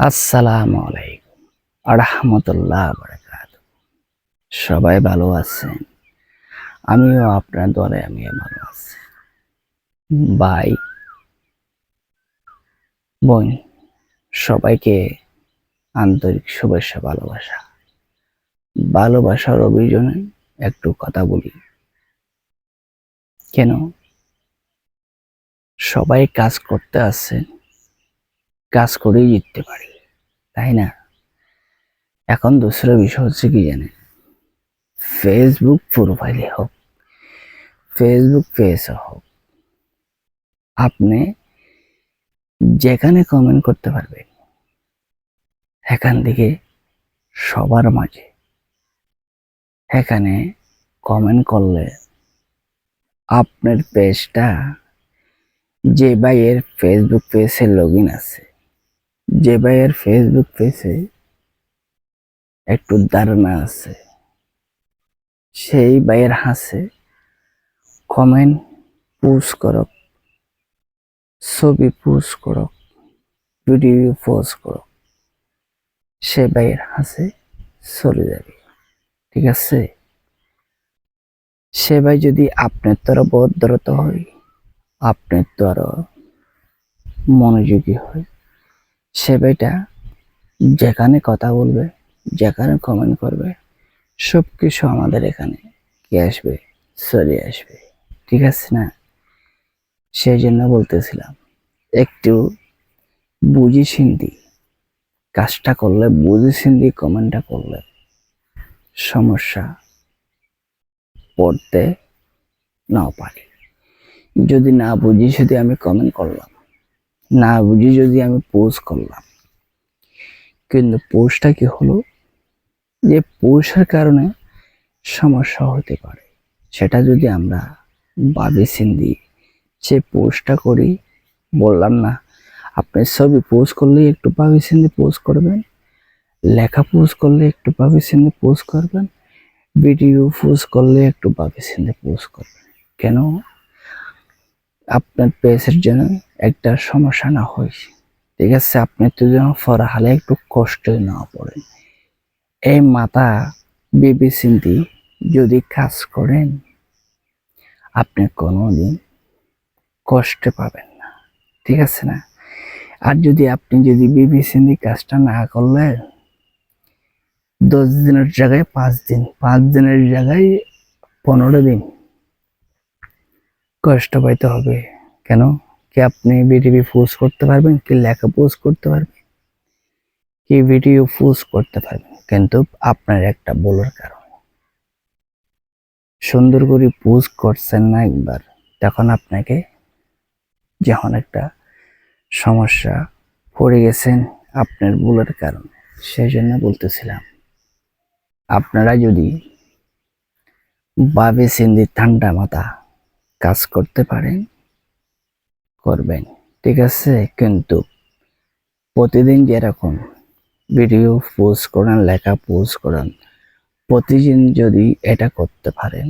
আসসালামু আলাইকুম রাহমাতুল্লাহ বারাকাতুহু। সবাই ভালো আছেন? আমিও আপনার দোয়ায় ভালো আছি। ভাই বোন সবাইকে আন্তরিক শুভেচ্ছা ভালোবাসা। ভালোবাসার অভিযোজনে একটু কথা বলি। কেন সবাই কাজ করতে আসছে, কাজ করেই জিততে পারি, তাই না? এখন দূসরা বিষয় হচ্ছে কি জানেন, ফেসবুক প্রোফাইলে হোক, ফেসবুক পেজে হোক, আপনি যেখানে কমেন্ট করতে পারবেন, এখান থেকে সবার মাঝে এখানে কমেন্ট করলে আপনার পেজটা, যে ভাইয়ের ফেসবুক পেজে লগ ইন আছে, যে ভাইয়ের ফেসবুক পেজে একটু ধারণা আছে, সেই ভাইয়ের হাসে কমেন্ট পোস্ট করক, ছবি পোস্ট করক, ভিডিও পোস্ট করক, সে ভাইয়ের হাসে চলে যাবে। ঠিক আছে? সে ভাই যদি আপনার দ্বারা বদ্ধরত হয়, আপনার দ্বারা মনোযোগী হয়, সে ভাইটা যেখানে কথা বলবে, যেখানে কমেন্ট করবে, সবকিছু আমাদের এখানে কি আসবে, চলে আসবে। ঠিক আছে না? সেই জন্য বলতেছিলাম, একটু বুঝি সিন্দি কাজটা করলে, বুঝি সিন্দি কমেন্টটা করলে সমস্যা পড়তে নাও পারি। যদি না বুঝি যদি আমি কমেন্ট করলাম, না বুঝি যদি আমি পোস্ট করলাম, কিন্তু পোস্টটা কি হলো, যে পোস্টের কারণে সমস্যা হতে পারে, সেটা যদি আমরা ভাবি চিন্তি সে পোস্টটা করি। বললাম না, আপনি ছবি পোস্ট করলে একটু ভাবি চিন্তি পোস্ট করবেন, লেখা পোস্ট করলে একটু ভাবি চিন্তি পোস্ট করবেন, ভিডিও পোস্ট করলে একটু ভাবি চিন্তি পোস্ট করবেন। কেন? আপনার পেজের জন্য একটা সমস্যা না হয়। ঠিক আছে? আপনি তো যেন পড়াহালে একটু কষ্ট না পড়েন, এই মাথা ভেবে চিন্তি যদি কাজ করেন, আপনি কোনোদিন কষ্ট পাবেন না। ঠিক আছে না? আর যদি আপনি যদি ভেবে চিন্তি কাজটা না করলে 10 দিনের জায়গায় 5 দিন, 5 দিনের জায়গায় 15 দিন কষ্ট পাইতে হবে। কেন? কি আপনি ভিডিও পোস্ট করতে পারবেন, কি লেখা পোস্ট করতে পারবেন, কি ভিডিও পোস্ট করতে পারবেন, কিন্তু আপনার একটা ভুলের কারণে সুন্দর করে পোস্ট করছেন না একবার, তখন আপনাকে যখন একটা সমস্যা পড়ে গেছেন আপনার ভুলের কারণে। সেই জন্য বলতেছিলাম, আপনারা যদি ভাবে চিন্তি ঠান্ডা মাথা কাজ করতে পারেন, করবেন। ঠিক আছে? কিন্তু প্রতিদিন যেরকম ভিডিও পোস্ট করেন, লেখা পোস্ট করেন, প্রতিদিন যদি এটা করতে পারেন,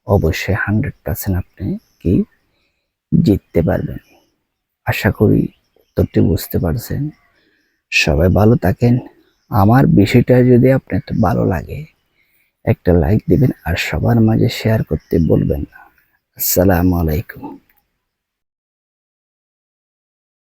অবশ্যই 100% আপনি কি জিততে পারবেন। আশা করি উত্তরটি বুঝতে পারছেন। সবাই ভালো থাকেন। আমার বিষয়টা যদি আপনার ভালো লাগে, একটা লাইক দিবেন আর সবার মাঝে শেয়ার করতে বলবেন না। আসসালামু আলাইকুম।